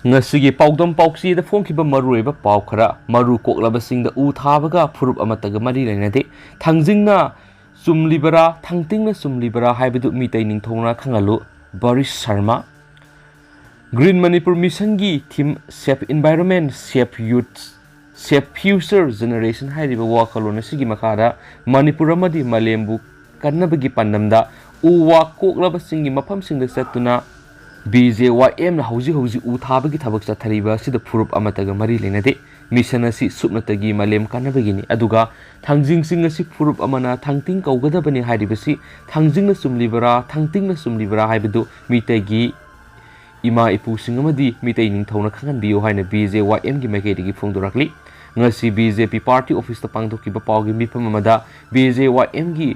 ngasi paudam pauksi da phongkiba maruiba pau khara maru koklabasingda u thabaga phurup amataga mari lainade thangjingna sumlibara thangtingna sumlibara haibedu mitai ningthongna khangalu Barish Sharma Green Manipur Mission gi theme Safe Environment Safe Youth Safe Future Generation hairiba wakalona sigi makara Manipur amadi malembu kannabagi pandamda uwa koklabasingi mafamsingda satuna BJYM na hauji u thabagi thabak chathariba sida phurup amataga mari lenade mission asi supnatagi malem kanabagini aduga thangjing sing asi phurup amana thangting kaugadabani hairibasi thangjingna sumlibara thangtingna sumlibara haibedu mitagi ima ipu singamadi mitai ningthona khangan biyo haina BJYM gi maikeigi phongdorakli ngasi BJP party office ta pangdokiba pawgi mifam amada BJYM gi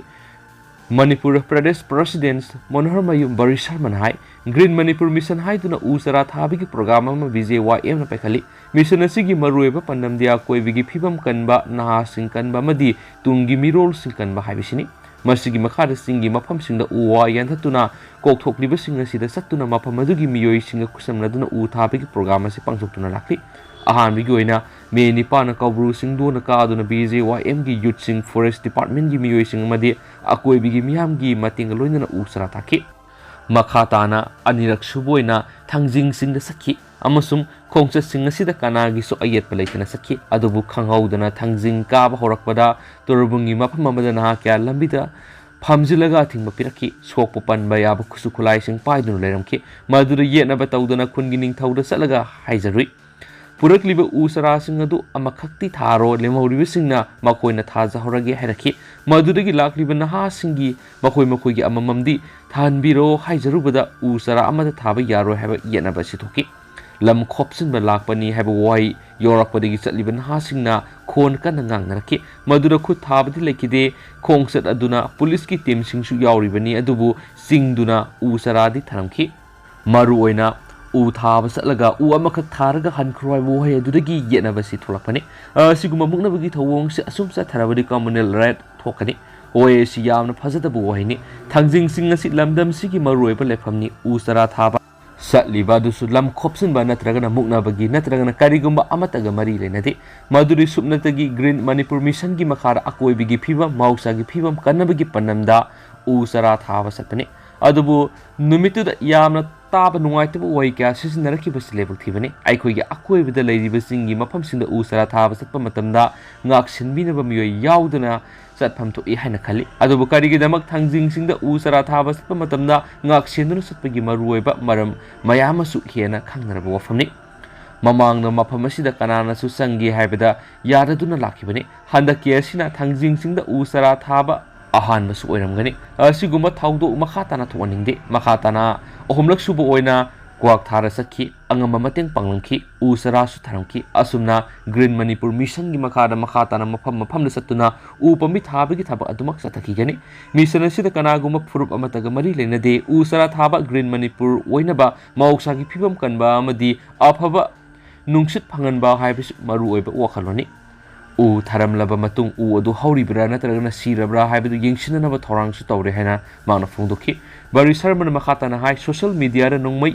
Manipur Pradesh President Barish Sharma hai Green Manipur Mission hai tuna usara thabigi program ama BJYM na pekhali mission asigi marueba pandamdia koibigi phibam kanba naha sing kanba madi tungi mirol sing kanba haibisini masigi makhada singi mafam singda uwa yanthatuna kokthokliba sing asida satuna mafam adugi miyoi singa kusamladuna u thabigi program asi pangsoktuna lakli ahan bigi oina me nipana kabru singdo na kaduna BJYM gi youth sing forest department gi miyoi sing madi akoi bigi miyam gi mating loinana usara thaki makhatana anirak suboina thangjing sing da sakhi amasum khongcha sing asida kana gi so ayet palaitana sakhi adubu khanghaudana thangjing ka ba horakpada turbungi mafam amada na kya lambida phamjilaga thingba piraki sokpo panba yaba khusu khulai sing paidun leiramki madura yena ba tawdana khungi ning thawda salaga haijarui purakliba usara sing adu amakhakti tharo lemhoribi singna makoina thaja horage hairaki madudagi lakliba naha singi makoi gi amamamdi thanbiro haijarubada usara amada thaba yaro haba yenaba sithoki lam khopsin ba lakpani haba wai yorakpadagi chatliba naha singna khon kan ngangnaraki madura khu thabadi lekide khongsat aduna police ki team singsu yauribani adubu singduna usara di tharamki maru oina u thaba satlaga u amakak tharaga hankroi wo he adudagi yenabasi tholakpani siguma muknabagi thawong se asumsa tharabadi communal right thokani oe si yamna phajadabu wahini thangjing sing asi lamdam sigi maroi pa lefamni u sara thaba satliba dusu lam khopsin ba natraga na muknabagi natraga na karigumba amataga mari lenade maduri supnatagi Green Manipur Mission gi makhara akoi bigi phiba mausa gi phibam kanabagi panamda u sara thaba satani adubu numituda yamna taba nungaitaba wai kya sisinaraki bas level thibani aikoi gi akoi bida leiriba singi mafam sinda usara thaba satpa matamda ngak sinbinaba miyoi yaudana satpham to I haina khali adubu karigi damak thangjing singda usara thaba satpa matamda ngak senduna satpagi maruoiba maram mayamasu hena khangnaraba wafamni mamangna mafam asida kanana su sangi haibada yaraduna lakibani handaki asina thangjing singda usara thaba ahan basu oiramgani asiguma thawdo makhatana thoaningde makhatana ohumlak subu oina kwak thara sakhi angama mateng panglamki usara su tharamki asumna Green Manipur Mission gi makhatana mafam satuna upami thabagi thaba adumak sathaki gani mission asida kanaguma phurup amataga mari lenade usara thaba Green Manipur oinaba mauksa gi phibam kanba amadi afaba nungsit phanganba haibisu maru oiba wakhaloni u tharamlaba matung u adu hauribra natragana sirabra haibedu yengsinanaba thorangsu tawre haina mangna phongdoki Barish Sharma makhatana hai social media ra nongmai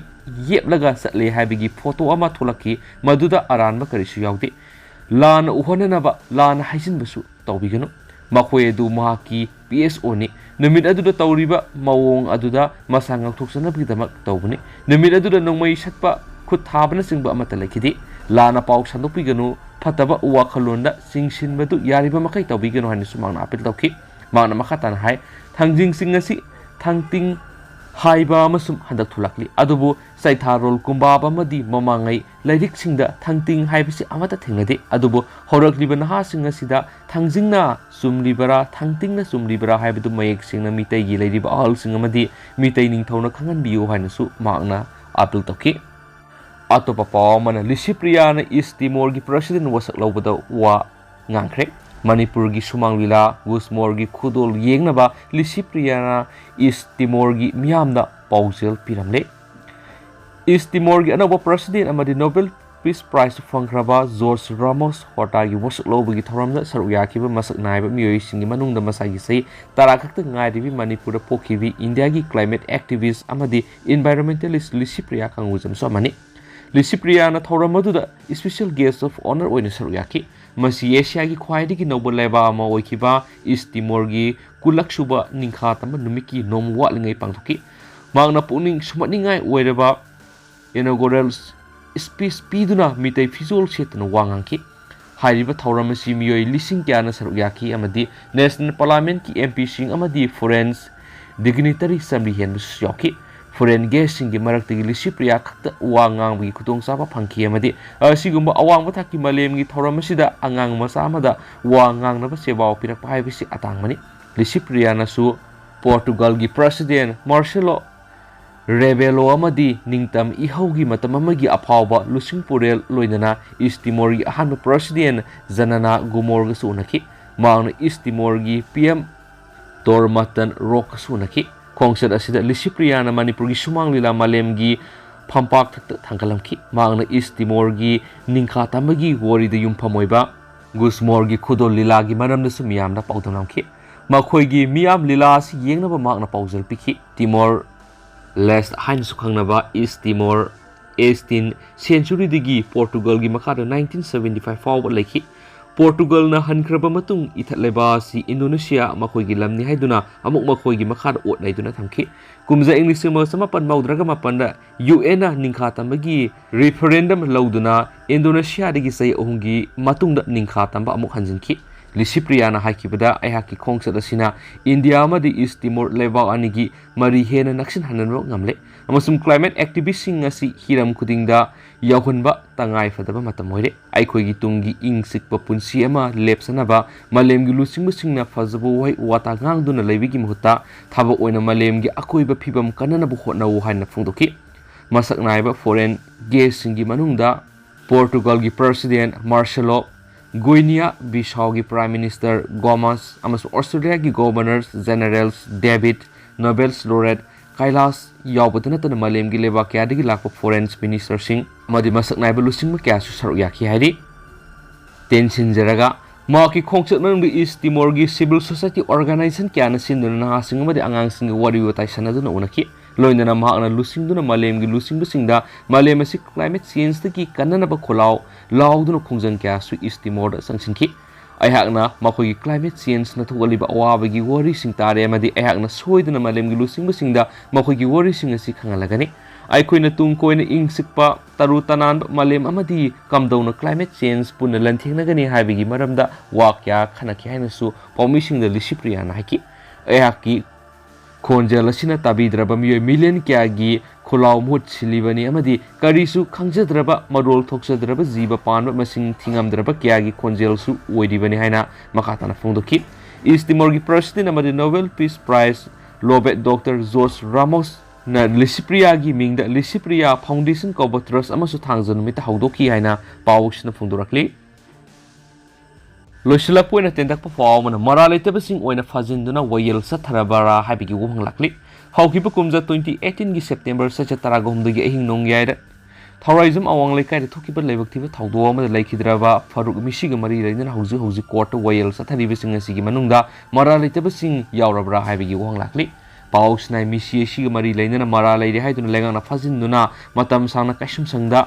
yeplaga satle haibigi photo ama tholaki maduda aranba karisu yaude lan uhonanaba lan haisinbasu tawbiganu makhoi edu mahaki PSO ni numit aduda tawriba mawong aduda masangak thoksanabgidamak tawbuni numit aduda nongmai satpa khut thabana singba amata lekidi lana pauk sandopiganu fataba wakhalonda singsinbadu yariba makai tawbiganu hani sumangna apil tawki mangna makhatan hai thangjing singasi thangting haiba masum handak thulakli adubu saitharol kumbaba madi mamangai lairik singda thangting haibisi amata thengnade adubu horakliba naha singasida thangjingna sumlibara thangtingna sumlibara haibadu mayek singna mitai gi lairiba ahal singamadi mitai ningthawna khangan biyo haina su mangna apil tawki atopa pawmana Licypriya na East Timor gi president wasak lawbada wa ngangkhre Manipur gi sumang lila Gusmor gi khudol yengnaba Licypriya na East Timor gi miyamda paujel piramle East Timor gi anaba president amadi Nobel Peace Prize fangkraba George Ramos Horta gi wasak lawbagi thoramda saruya kiba masak naiba miyoi singi manungda masagi sei tarakakta ngairibi Manipur da pokhibi India gi climate activist amadi environmentalist Licypriya Kangujam so mani Licypriya thauram aduda special guest of honor oina saruk yaki masi Asia gi khwaidigi noble leba ama oikiba East Timor gi kulaksuba ningkha tamba numiki nom watlingai pangthoki magna puning sumatningai oiraba inaugural speech piduna mitai visual setna wangangki hairiba thauram asi miyoi lising kyana saruk yaki amadi national parliament ki MP sing amadi foreign dignitary samri hen yoki foreign guest sing gi maraktigi Licypriya khakta wangang bi khutong saba phangki amadi asigumba awang mathaki malem gi thauram asida angang masa amada wangang na seba pirak pai bisi atangmani Licypriya nasu Portugal gi president Marcelo Rebelo amadi ningtam ihaugi matam amagi aphawba lusing purel loinana East Timor gi ahanba president Janana Gumor ga sunaki mauna East Timor gi PM Tormatan Rock sunaki khongset asida Licypriya Manipur gi sumang lila malem gi phampak thakta thangkalamki mauna East Timor gi ningkha tamagi wori de yumphamoiba Gusmor gi khudol lila gi maramda su miyamna paudonamki makhoi gi miyam lila si yengnaba makna paujal pikhi Timor Lest hain sukhangnaba East Timor 18th century digi Portugal gi makhada 1975 fawba lekhi Portugal na hankraba matung ithatleba si Indonesia makhoi gi lamni haiduna amuk makhoi gi makhada ot naiduna thamki kumza English ma samapan maudraga mapanda UN na ningkha tambagi referendum lauduna Indonesia digi sai ohungi matungda ningkha tamba amuk hanjinki Licypriya haikibada ayhaki khongsat asina India amadi East Timor leba anigi mari hena naksin hananro ngamle amasum climate activist sing asi hiram kudingda yahunba tangai fadaba matamoire aikhoi gi tungi ing sikpa punsi ama lepsanaba malem gi lusing singna fazabu wai wata ngangduna leibigi muhutta thaba oina malem gi akoiba phibam kanana bu hotnawu haina phungdoki masak naiba foreign guest singi manungda Portugal gi president Marcelo Guinea Bissau gi Prime Minister Gomes amasu Australia gi Governors Generals David Nobels laureate Kailas yaubadana tan malem gi leba kya digi lakpa foreign minister sing madi masak naiba lusing ma kya su saruk yaki hairi tension jaraga ma ki khongchat manung gi East Timor gi civil society organization kya na sinduna na sing madi angang sing wari wotai sanaduna unaki loinana mahakna lusingduna malem gi lusing busingda malem asi climate change ki kanana ba kholaw lawduna khongjang kya su East Timor da sangsinki ayhakna makhoi gi climate change na thugaliba awabe gi wori sing tare amadi ayhakna soiduna malem gi lusing busingda makhoi gi wori sing asi khangalagani aikoina tung koina ing sikpa taru tanan malem amadi kamdawna climate change punna lanthengna haibigi maramda wakya khanaki haina su pawmising da Licypriya na haki ayhaki khonjal asina tabidraba miyoi million kyagi khulaw mut silibani amadi karisu khangjadraba marol thokjadraba jiba panba masing thingamdraba kyagi khonjal su oidibani haina makatana phongdoki East Timor gi president amadi Nobel Peace Prize laureate Dr. Jorge Ramos na Licypriya gi mingda Licypriya Foundation Koba Trust amasu thangjan mita haudoki haina pawsna phongdorakli Loisila poina tendak pa fawmana maralite basing oina fajinduna wayel satharabara habigi wong lakli hawkiba kumja 2018 gi September sa taragom dagi ahing nong yaida tourism awang lekai de thokiba leibaktiba thawdo ama laikhidraba Faruk misiga mari leina hauji court wayel sathari basing asigi manungda maralite basing yaurabra habigi wong lakli pausnai misi asiga mari leina maralai haiduna lengang fajinduna matam sangna kaisum sangda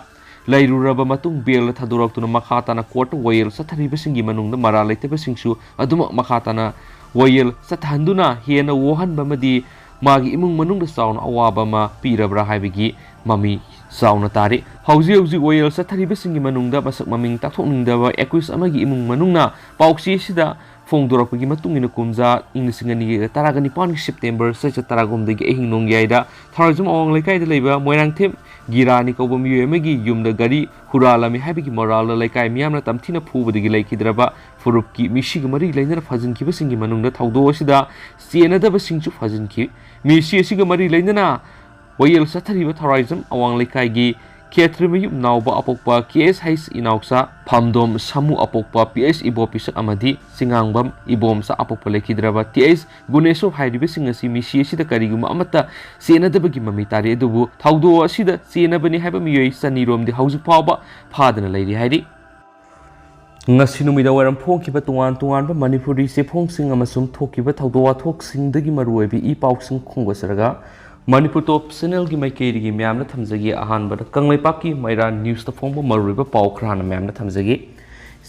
Lairuraba matung bel thadurak makhatana court wayel satharibasingi manungda mara leitebasingsu aduma makhatana wayel sathanduna hena wohan bamadi magi imung manungda sauna awaba ma pirabra haibigi mami sauna tari hauji wayel satharibasingi manungda masak maming tathokningdaba 21 amagi imung manungna pauksi sida phongdorakpagi matungina kumja inglisingani taragani pan September sa taragomdagi ehing nongyaida tourism awang lekai da leiba moirangthem girani ko bom yemegi yumda gari huralami habigi moral lekai miyamna tamthina phubadigi leikidraba furupki misiga mari leina fajinki basingi manungda thawdo asida sienada basingchu fajinki misi asiga mari leina wayel sathariba tourism awang lekai gi Ketrimium nauba apokpa KSH inauksa phamdom samu apokpa PS ibopisak amadi singangbam ibomsa apokpa lekhidraba TS guneso hairibe singasi misi asida kariguma amata senadabagi mamitari adubu thawdo asida senabani haiba miyoi saniromdi haujuk pawba phadana leiri hairi ngasi numida waram phongkiba tungan Manipuri se phongsing amasum thokiba thawdo wathok singdagi maruibi i pausing khongbasaraga Manipur Top Channel की माइकेरी ma'am थमजगी अहानबद कंगलेपाकी मैरा news फोंब मरुब पाव खराना ma'am थमजगी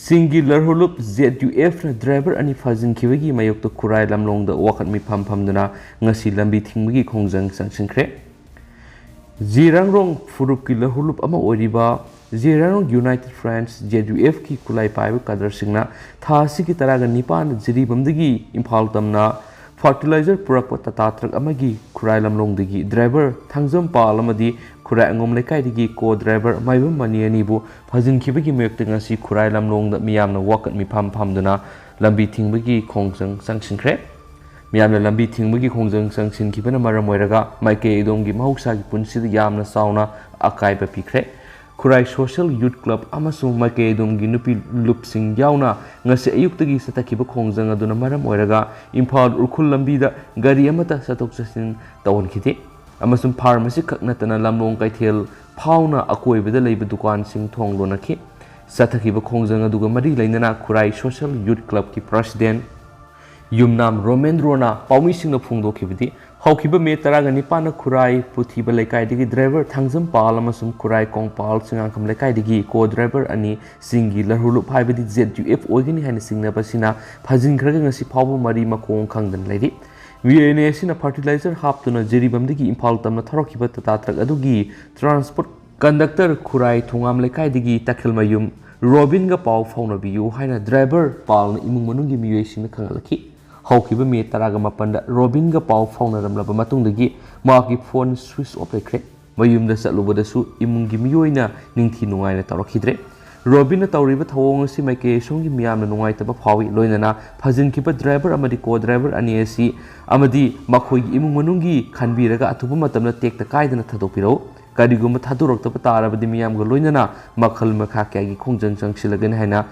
सिंगिलर हुलुप ZUF driver अनि फाजिनखिबगी मायोक्तो खुराई लमलोंग the वाखत मिफाम फमदना ngasi lambi thingबगी खोंजंग संसिनख्रे जिरांगरोंग फुरुप की लहुलुप अमा ओरिबा जिरांगरोंग United friends ZUF की कुलाई पाइब कदर सिंगना थासी की तरह निपान जिरीबमदगी इम्फाल तमना fertiliser पुरक ततात्रक अमगी खुराई लमलोंगदगी ड्राइवर थांगजम पाल अमदी खुराई अंगोम लेकाइदगी को ड्राइवर माइबम मनियनीबु फजिनखिबगी मयक्ति ngasi खुराई लमलोंगद मियामना वाकत मिफाम फामदना लंबी थिंगबगी खोंजंग संसिनख्रे मियामना लंबी थिंगबगी खोंजंग संसिनखिबना मरम ओइरगा माइके इदोंगी महौसागी पुनसिद यामना साउना अकाइबा पिख्रे खुराई सोशल यूथ क्लब अमसुंग माइके इदोंगी नुपी लुपसिंग याउना ngasi ayuktagi satakhiba khongjang aduna maram oiraga imphal urkhul lambi da gari amata satok chasin tawonkhite amasum pharmacy khaknatana lamlong kaithel phauna akoibada leiba dukan sing thonglonakhi satakhiba khongjang aduga mari leinana खुराई social youth club की president Yumnam रोमेंद्रोना पाउमी Singh फुंगदोखिबदी हौखिबा मे तरागा निपाना खुराई पुथिबा लेकाइदगी driver Thangjam पाल अमसुम खुराई कोंगपाल सिंगांखम लेकाइदगी को driver अनि सिंगी लहुलुप हाइबदी ZUF ओइगनि हाइन सिंगनाबसिना फाजिनख्रगा ngasi फावबो मरी मकोंग खंगदन लेदि VNA सिना fertilizer हापतुना जेरिबमदगी इम्फाल तमना थरोखिबा ततात्रक अदुगी ट्रांसपोर्ट कंडक्टर खुराई थोंगाम लेकाइदगी तखिलमयुम रोबिन गा पाव फाउनबियु हाइना ड्राइवर पाल इमुंग मनुंगी मियोइसिंग खंगलखि हौखिबा मे तरागा मपंदा रोबिन गा पाव फाउनरमलबा मतुंगदगी माकी फोन स्विच ऑफ लेख्रे मयुमदा चलुबदसु इमुंगी मियोइना निंथि नुंगाइना तौरखिद्रे रोबिन तौरिबा थवोंग सि माइके सोंगी मियामना नुंगाइतबा फावी लोइनना फजिनखिबा ड्राइवर अमदि को ड्राइवर अनि एसी अमदि मखोइगी इमुंग मनुंगी खनबिरगा अथुबा मतमना टेक्ता काइदना थदोपिरो करिगुम थादुरक्तबा ताराबदि मियामगा लोइनना मखल मखा क्यागी खोंजंग संगसिलगन हाइना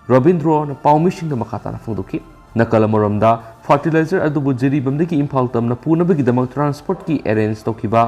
रोबिंद्रो न पाउमिसिंग द मखाताना फुंदुकी नकलमरमदा फर्टिलाइजर अदुबु जेरिबमदगी इम्फाल तमना पुनबगिदमक ट्रांसपोर्ट की अरेंज तौखिबा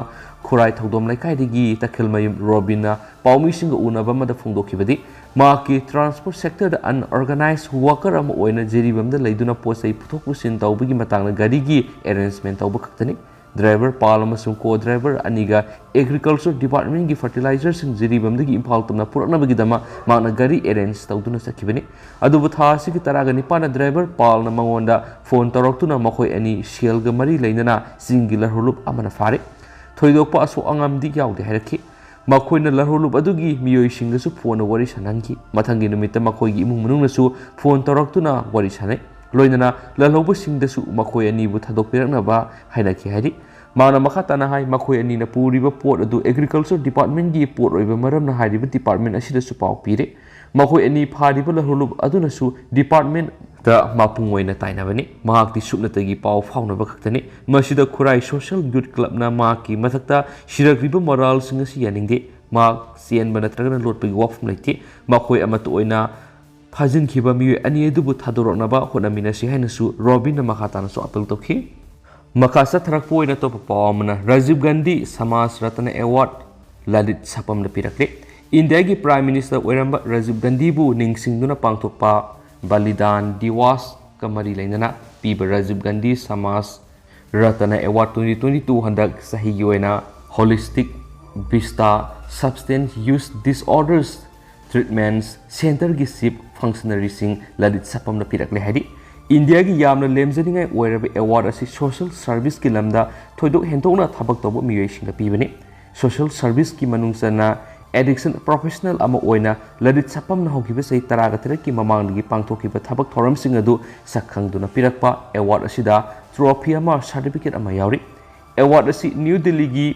खुराई थौदोम लेकाइदगी तखिलमयुम रोबिना पाउमिसिंग उनबा मद फुंदोखिबदी माकी ट्रांसपोर्ट सेक्टर द अनऑर्गेनाइज्ड वर्कर अम ओइना जेरिबमदा लेदुना पोसै पुथोक पुसिन तौबगी मतंगना गाड़ीगी अरेंजमेंट तौब खक्तनी ड्राइवर पाल अमसुंग को ड्राइवर अनिगा एग्रीकल्चर डिपार्टमेंट की फर्टिलाइजर सिंग जेरिबमदगी इम्फाल तमना पुरनबगिदमा माना गाड़ी अरेंज तौदुना सखिबनी अदुबु थासी की तरागा निपाना ड्राइवर पाल न मंगोंदा फोन तौरक्तुना मखोय अनि सेलगा मरी लैनना सिंगिलर हुलुप अमना फारे थोइदोकपा असो अंगामदि यावदे हायरखि मखोयना लरहुलुप अदुगी मियोइसिंगसु फोन वरी सनंगी मथंगी नुमित्ता मखोयगी इमुंग मनुंगनसु फोन तौरक्तुना वरी सनै लोइनना ललौबसिंगदसु मखोय अनिबु थादोकपिरकनबा हायनाखि हायदि माना मखाताना हाय मखोय अनिना पुरिबा पोट अदु एग्रीकल्चर डिपार्टमेंट की पोट ओइबा मरमना हायरिबा डिपार्टमेंट असिदसु पाव पिरे मखोय अनि फारिबा लहरुलुब अदुनसु डिपार्टमेंट दा मापुंग ओइना ताइनाबनि माहाक्ति सुपनतगी पाव फाउनबा खक्तनि मसिदा खुराई सोशल यूथ क्लब माकी मथक्ता शिरग्रिबा मोरल सिंगसि यानिंगदे माक सियनबा नत्रगना लोटपगी वाफम लैति मखोय अमत ओइना फाजिनखिबा मियोय अनि अदुबु थादोरकनबा होनामिनसि हायनसु रोबिन मखातानसु अपील तौखि मखासा थरकपो ओइना तोप पावमना राजीव गांधी समाज रत्न अवार्ड ललित सपम पिरकले इंडिया की प्राइम मिनिस्टर ओइरंबा राजीव गांधी बु निंगसिंगदुना पांगथोकपा बलिदान दिवस का मरी लैनना पीबा राजीव गांधी समाज रत्न अवार्ड 2022 हंदक सही ओइना holistic vista substance use disorders treatments centre की चीफ फंक्शनरी सिंह ललित सपम पिरकले हाइदी इंडिया की यामना लेमजनिंगाई ओइरबा अवार्ड असी सोशल सर्विस की लमदा थोइदोक हेंतोना थबक तौब मियोइसिंग पीबने सोशल सर्विस की मनुंगसना एडिक्शन प्रोफेशनल अमा ओइना ललित सपम हौखिबा सही तरागतरे की ममांगदगी पांगथोखिबा थबक थोरमसिंग अदु सखंगदुना पिरकपा अवार्ड असिदा ट्रॉफी अमा सर्टिफिकेट अमा यावरी अवार्ड असी न्यू दिल्ली की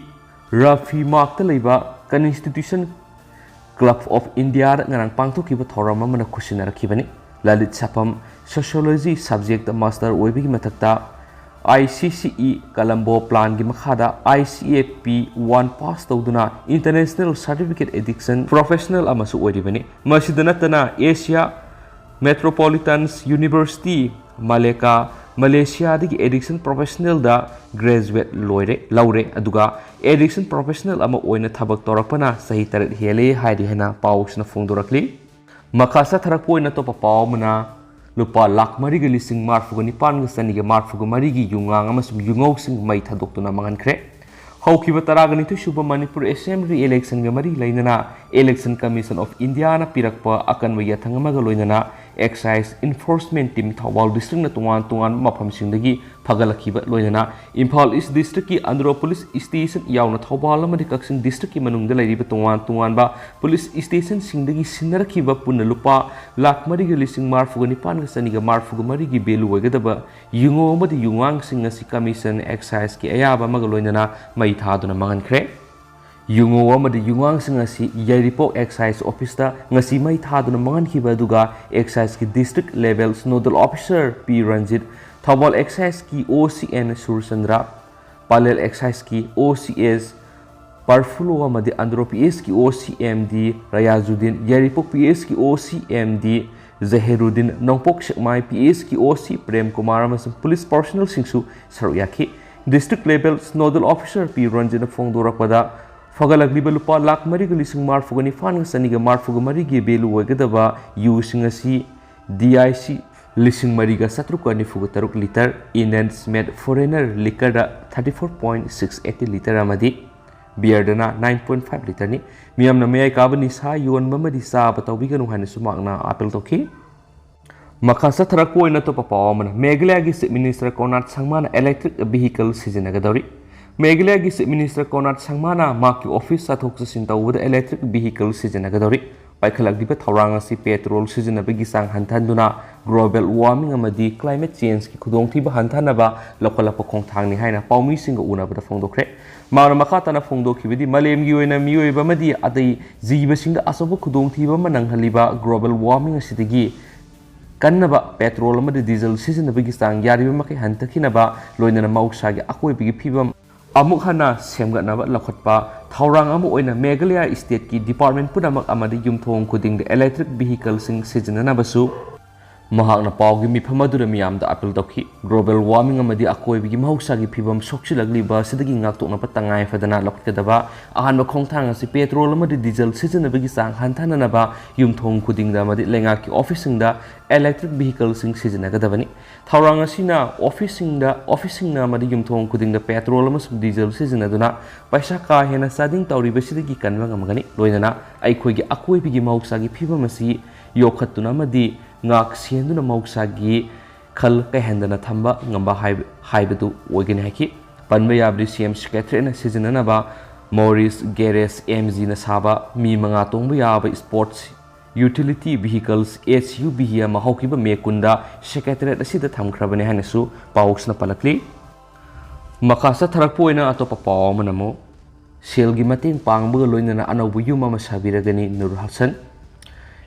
रफी मार्कता लेबा constitution club of India ngarang pangthokhiba thoram amana khushina rakhibani lalit sapam sociology subject master oibigi mathakta ICCE Colombo plan gi makhada ICAP 1 pass tawduna international certificate addiction professional amasu oiribani masidanatana Asia Metropolitan University Malacca Malaysia digi addiction professional da graduate laure aduga addiction professional ama oina thabak torakpana sahi taret hele hairi hena pausna phongdorakli makhasa tharakpo oina topa pawmana lupa lak mariga lising marfuga nipan ga saniga marfuga marigi yungang amasum yungau sing mai thadok tuna mangankre haukiba taragani tu suba Manipur Assembly election ga mari lainana Election Commission of India na pirakpa akan waya thangamaga loinana Excise Enforcement Team Thawal District na tungan mafam singdagi phagalakiba loinana Imphal East District ki Andhra Police Station yauna Thawal amadi Kaksing District ki manungda lairiba tungan ba Police Station singdagi sinarakiba punna lupa lak mariga lising marfuga nipan ga saniga marfuga marigi belu wagadaba yungo amadi yungang sing ngasi Commission Excise ki ayaba maga loinana mai thaduna mangankre Yungo amadi yungang sing ngasi Yairipok Excise Office ta ngasi mai thaduna mangankiba duga Excise ki District Level Nodal Officer P Ranjit Thawal Excise ki OCN Surchandra Palel Excise ki OCS Parfulo amadi Andhra PS ki OCMD Rayazuddin Yairipok PS ki OCMD Zahiruddin Nongpok Shekmai PS ki OC Prem Kumar amasung Police Personnel singsu saruyaki District Level Nodal Officer P Ranjit Fongdorakpada Fagalagliba lupa lak mariga lising marfuga nifan nga saniga marfuga marigi belu wagadaba yu singasi DIC lising mariga satruka nifuga taruk liter enhancement foreigner liquor da 34.680 liter amadi beer dana 9.5 liter ni miyamna mayai kabani sa yon mamadi sa batawbiga nuhani sumakna apel toki Makasa tharakoi na to papawamana Meghalaya gi Minister Konat Sangmana electric vehicle sizinagadauri Meghalaya gi Chief Minister Konat Sangmana maki office sathok sasin tawbada electric vehicle sizinagadauri paikhalagdiba thawrang asi petrol sizinabagi sang hanthanduna global warming amadi climate change ki khudongthiba hanthanaba lokalapa khongthangni haina paumi singa unabada fongdokre mauna makata na fongdokhibidi malemgi oina miyoiba amadi adai jiba singa asobo khudongthiba mananghaliba global warming asidagi kannaba petrol amadi diesel sizinabagi sang yariba makai hantakhinaba loinana mausagi akoibigi phibam amuk hana semgatnaba lakhatpa thawrang amu oina Meghalaya state ki department punamak amadi yumthong khuding de electric vehicle sing sizinanabasu mahakna pawgi miphamadura miyamda appeal tokhi global warming amadi akoibigi mahausagi phibam sokchilagliba sidagi ngaktokna patangai fadana lakhatadaba ahanba khongthang asi petrol amadi diesel sizinabagi sang hanthananaba yumthong khuding da amadi lenga ki officing da electric vehicle sing sizinagadabani thawrang asina officing na amadi yumthong khuding da petrol amasum diesel sizinaduna paisa ka hena sading tawriba sidagi kanwa ngamagani loinana aikhoigi akoibigi mahausagi phibam asi yokhatuna amadi ngak sienduna mausagi khal kahendana thamba ngamba haibadu ogene haki panba yabri CM secretary na sizinana ba Morris Garage MG na saba mi manga tongba yaba sports utility vehicles SUV ya mahaukiba mekunda secretary asida thamkhrabane hanasu paus na palakli makasa tharakpoina atopa pawamanamo selgi mateng pangba loinana anaubu yuma masabiragani Nur Hassan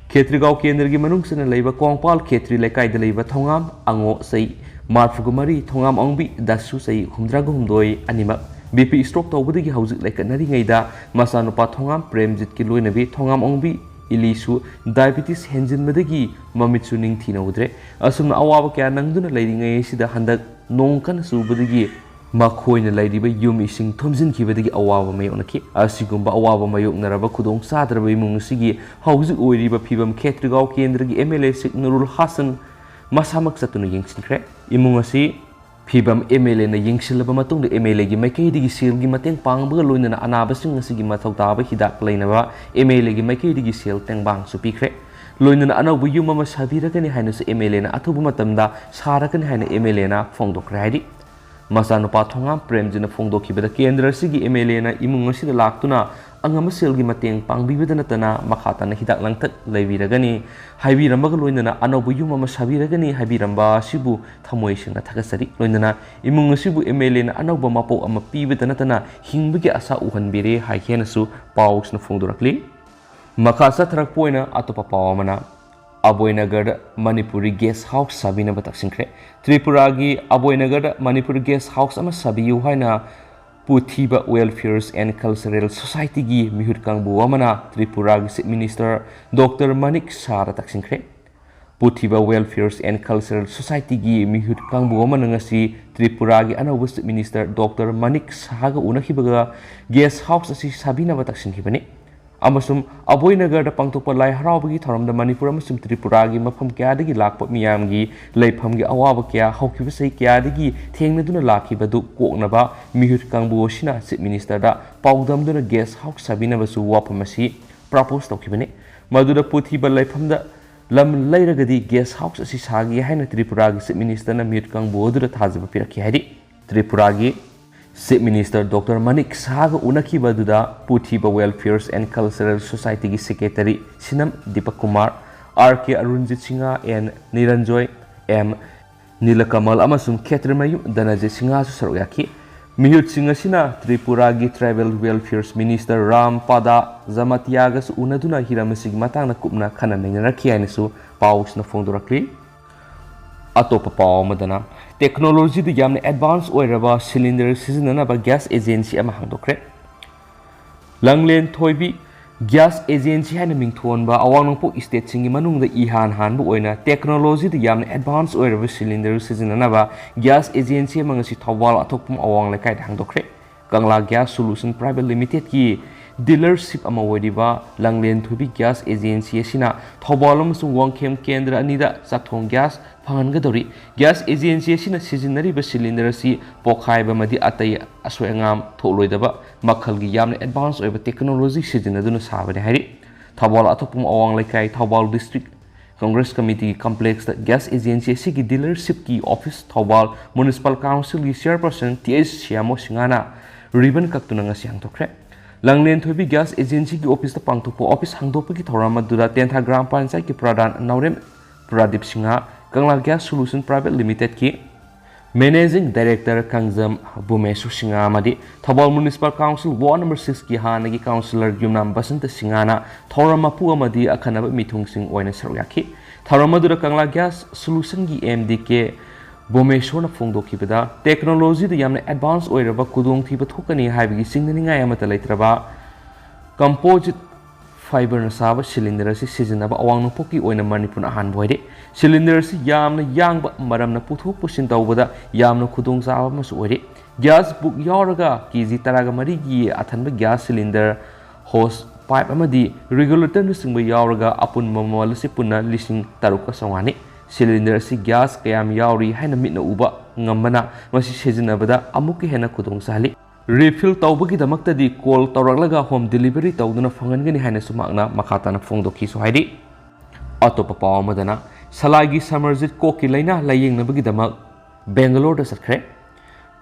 Khetrigao Kendra gi manung sina leiba Kongpal Khetri lekai da leiba Thongam Ango sei Marfugumari Thongam Angbi dasu sei humdraga humdoi anima BP stroke tawbudagi hauzik laikanari ngaida masanupa Thongam Premjit ki loinabi Thongam Angbi ilisu diabetes henjinmadagi mamitsu ningthinawdre asumna awaba kya nangduna leiringai sida handak nongkan subudagi makhoina lairiba yum ising thomjin khibadagi awaba mayonaki asigumba awaba mayoknaraba khudong sadraba imung sigi hauzik oiriba phibam Khetrigao Kendragi MLA Nurul Hassan masamak satunu yengsinkre imung asi phibam MLA na yengsilaba matungda MLA gi maikaidigi selgi mateng pangba loinana anaba sing asigi mathautaba hidak lainaba MLA gi maikaidigi sel tengbang supikre loinana anaubu yum ama sabiragani hainasu MLA na athubu matamda sarakani haina MLA na fongdokre haidi Masanupa Thongam Premjina Fongdokibada Kendra sigi MLA na imung asida laktuna angama selgi mateng pangbibada natana makhatana hidak langtak leibiragani haibiramba loinana anobu yuma masabiragani haibiramba sibu thamoi singna thakasari loinana imung asibu MLA na anobu mapo ama pibada natana hingbigi asa uhanbire haikenasu paus na fongdorakli makasa tharakpoina atopa pawamana Aboynagar Manipuri Guest House Sabina Bataksinkre Tripuragi Aboynagar Manipuri Guest House ama sabiyu haina Puthiba Welfare and Cultural Society gi mihut kangbu amana Tripuragi Chief Minister Dr. Manik Sara Taksinkre Puthiba Welfare and Cultural Society gi mihut kangbu amana ngasi Tripuragi anawus Chief Minister Dr. Manik Saga unakibaga Guest House asi Sabina Bataksinkibani amasum Aboynagarda pangtokpa lai haraubagi thoramda Manipur amasum Tripuragi mafam kyadagi lakpa miyamgi leifamgi awaba kya haukiba sei kyadagi thengnaduna lakibadu koknaba mihut kangbu osina Chief Minister da paudamduna guest house sabinabasu wapamasi propose tawkibane maduda puthiba leifamda lam lairagadi guest house asi sagi haina Tripuragi Chief Minister na mihut kangbu odura thajaba pirakhi haidi Tripuragi Chief Minister Dr. Manik Saga Unaki Baduda Puthiba Welfare and Cultural Society ki Secretary Sinam Deepak Kumar R.K. Arunjit Singha and Niranjoy M. Nilakamal amasum Khetrimayu Danaje Singha su saruyaki Mihut Singha Sina Tripuragi Tribal Welfare Minister Ram Pada Zamatiaga su unaduna hiramasig matang na kupna khana nainaraki ainisu paus na fongdorakli Atopa pao madana technology the yamne advance oiraba cylinder seasonana ba gas agency ama hangdokre langlen thoibi gas agency hana mingthon ba awangpo state singi manung da ihan han bu oina technology the yamne advance oiraba cylinder seasonana ba gas agency amang si thawal athokpum awang lekai hangdokre kangla gas solution private limited ki dealership ama wadiba langlen thoibi gas agency asina thawalum sung wangkhem kendra anida sathong gas Pangadori gas agency asina seasonary cylinder si pokhai ba madi atai aswengam tholoidaba makhalgi yamne advance oiba technology seasonaduna sabane hari Thawal atopum awang lekai Thawal district Congress committee complex gas agency si ki dealership ki office Thawal municipal council ki chairperson TS Siamo Singana ribbon kaktuna ngasi hangtokre Langlen thoibi gas agency ki office ta pangtokpo office hangdokpa ki thorama dura tentha gram panchayat ki pradhan Naurem Pradip Singha Kangla Gas Solution Private Limited ki Managing Director Kangujam Bumeshu Singha amadi Thawal Municipal Council Ward number 6 ki hanagi Councillor Yumnam Basanta Singhana Thoramapu amadi akhanaba mithung sing oina saruyaki Thoramadura Kangla Gas Solution ki MDK Bumeshu na phongdokibada technology da yamna advance oiraba kudong thiba thokani haibigi singningai amata leitraba composite fiber na saba cylinder si sizinaba awang poki oina Manipur ahan boide cylinder si yamna yangba maramna puthok pusin tawbada yamna khudong saba masu oide gas book yauraga kg taraga mari gi athanba gas cylinder hose pipe amadi regulator na singba yauraga apun mamal si punna lising taruka sawani cylinder si gas kayam yauri haina mitna uba ngambana masi sizinabada amuki hena khudong sali refill tawbagi damakta di call tawraklaga home delivery tawduna phangangani haina sumakna makhatana phongdoki so haidi atopa paw madana salagi samarjit koki laina layingnabagi damak Bangalore da sakre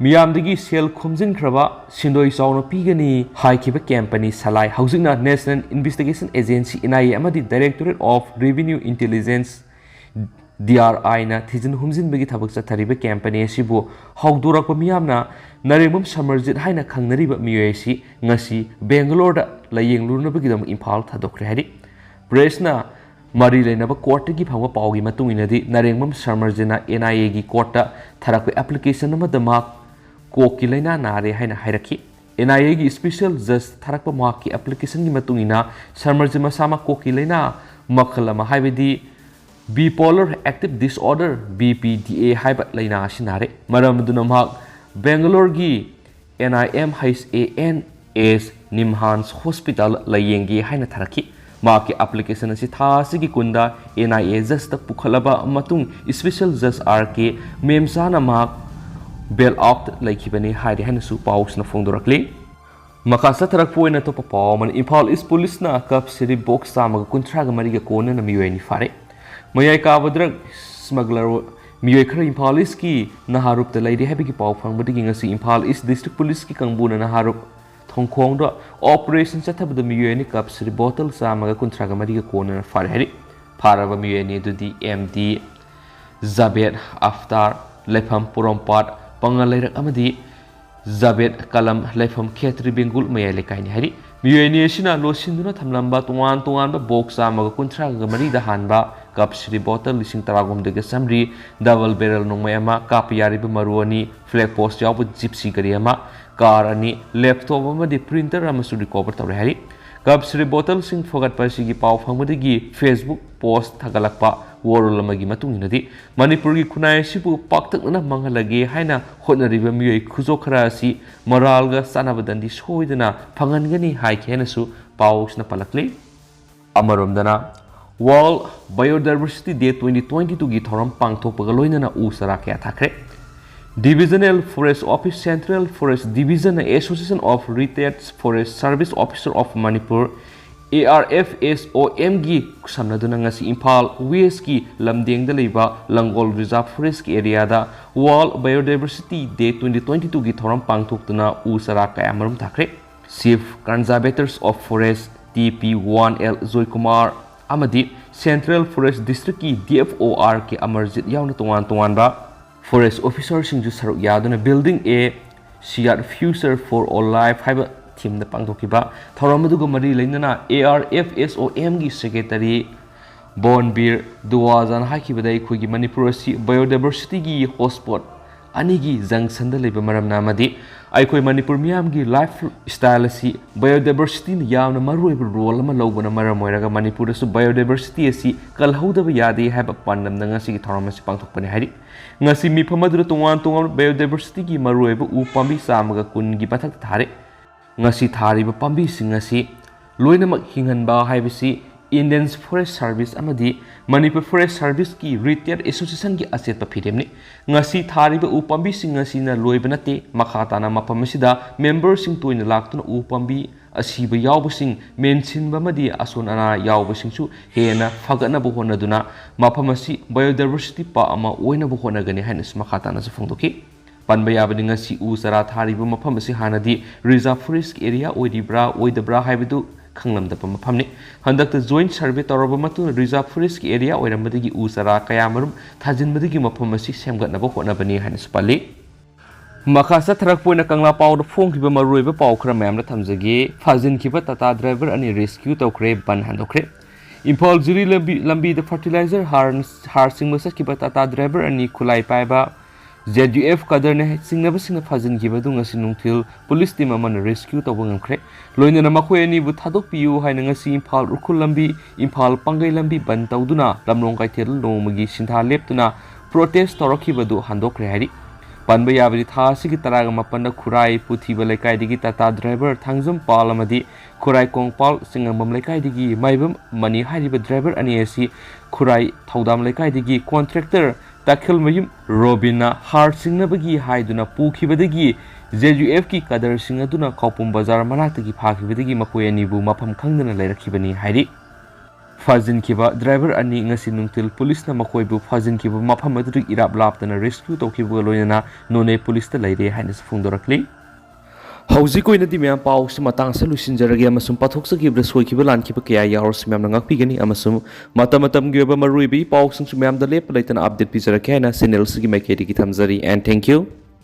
miyamdagi sel khumjin khraba sindoi sawna pigani haikiba company salai haujingna National Investigation Agency NIA amadi Directorate of Revenue Intelligence DRI na thijin humjin bagi thabak chathariba company asibu hawdurakpa miyamna Naremum Samarjit haina khangnariba miyesi ngasi Bangalore da layinglurnabagi dam Imphal thadokre hari press na mari leinaba court gi phangwa pawgi matungina di Naremum Samarjina NIA gi court ta tharakwe application nama dama koki leina nare haina hairaki NIA gi special judge tharakpa maki application gi matungina Samarjima sama koki leina makhalama haibedi bipolar active disorder BPDA haiba leina sinare maramduna mak Bangalore gi NIMHANS Nimhans Hospital layengi haina tharaki maki application asi thasi gi kunda NIA just ta pukhalaba matung special judge RK memsana mak bail out laikibani haide haina su paus na phongdorakli makasa tharak poina to papaw man Imphal East Police na kap city box samaga kuntraga mariga kona na miweni fare mayai ka badrak smuggler miyoi khara Imphal East ki naharup ta laidi habi ki paw phangbadi gi ngasi Imphal East District Police ki kangbuna naharup thongkhong do operation chathabada miyoi ni kap sri bottle samaga kuntraga mariga kona fare hari faraba miyoi ni dudi MD Zabed Aftar Lefam Purompat Pangalairak amadi Zabed Kalam Lefam Khetri Bengul mayai lekai ni hari miyoi ni sina losinduna thamlamba tuan ba box samaga kuntraga marida hanba kap sri bottle lising taragom de samri double barrel nongmayama kap yari ba maruani flag post yaw gypsy gariyama car ani laptop amadi printer amasu recover tawre hari kap sri bottle sing fogat pa sigi paw phangmadi Facebook post thagalakpa warol amagi matunginadi Manipur gi khunai sibu paktakna mangalage haina hotnariba miyoi khujo khara si moral ga sanabadandi soidana phangangani hai khena su pausna palakli. Amaromdana World Biodiversity Day 2022 gi thoram pangthokpaga loinana u sara kya thakre. Divisional Forest Office Central Forest Division Association of Retired Forest Service Officer of Manipur ARFSOM gi samnaduna ngasi Imphal West ki lamdeng da leiba Langol Reserve Forest ki area da World Biodiversity Day 2022 gi thoram pangthoktuna u sara kaya marum thakre. Chief Conservators of Forest TP1L Joy Kumar amadi Central Forest District ki DFOR ki Amarjit yauna tongan ba Forest Officer singju saruk yaduna Building a Shared Future for All Life haiba team da pangthokiba thoramaduga mari leinana ARFSOM gi Secretary Bonbir Duwajan hakibadai khogi Manipur si biodiversity gi hotspot ani gi junction da leiba maramna amadi aikoi Manipur miyam gi life style si biodiversity ni yamna maruiba role ama lobana maram oiraga Manipur su biodiversity si kalhodaba yade haiba pandam na ngasi gi thorama si pangthokpani hari ngasi mi phamadura tongan biodiversity gi maruiba u pambi samaga kun gi pathak thare ngasi thariba pambi sing asi loinamak hinghanba haibisi Indian Forest Service amadi Manipur Forest Service ki Retired Association ki asetpa phiremni ngasi thariba u pambi sing asi na loibanate makhatana mapamasida member sing toina laktuna u pambi asiba yawbasing mensinba madi ason ana yawbasing su hena phagana bu honaduna mapamasi biodiversity pa ama oina bu honagani hainus makhatana su phongdoki Panba yabani ngasi u sara thariba mapamasi hanadi reserve forest area oidibra oidabra haibidu khanglamdapa mapamni handakta joint survey toraba matu reserve forest area oirambadagi u sara kayamarum thajinbadagi mapamasi semgatnaba honabani hainus pali Makasa tharakpoina kangla pau da phongkiba maruiba pau khra mayamna thamjagi phajinkiba tata driver ani rescue tawkre ban handokre Imphal jiri lambi da fertilizer har singma sakiba tata driver ani khulai paiba ZUF kadarne singnaba singna phajinkiba du ngasi nungthil police team amana rescue tawba ngamkhre loinana makhoi ani bu thadok piu haina ngasi Imphal urkhul lambi Imphal pangai lambi ban tawduna lamrong kaithel lomagi sintha leptuna protest torakhiba du handokre hari Panba yabadi tha sigi taraga mapanda khurai puthiba lekai digi tata driver thangjum pal amadi khurai kongpal singambam lekai digi maibam mani hariba driver ani asi khurai thaudam lekai digi contractor takhil mayum robina har singnabagi haiduna pukhibadagi ZUF ki kadar singaduna khopum bazar manatagi phakibadagi makoi ani bu mafam khangdana leirakhibani hairi Fazin kiba driver ani ngasi nungtil police na makoi bu fazin kiba mafam adu irap laptana rescue tawkibu loina none police ta leire hainas phungdorakli Hauji koina di meyam pau si matang sa lusinjaragi amasum pathok sa gibra soikiba lankiba kaya yaros meyam na ngakpigani amasum matam giba maruibi pau sing meyam da lep laitana update pijarake na sinel sigi maikedi ki thamjari and thank you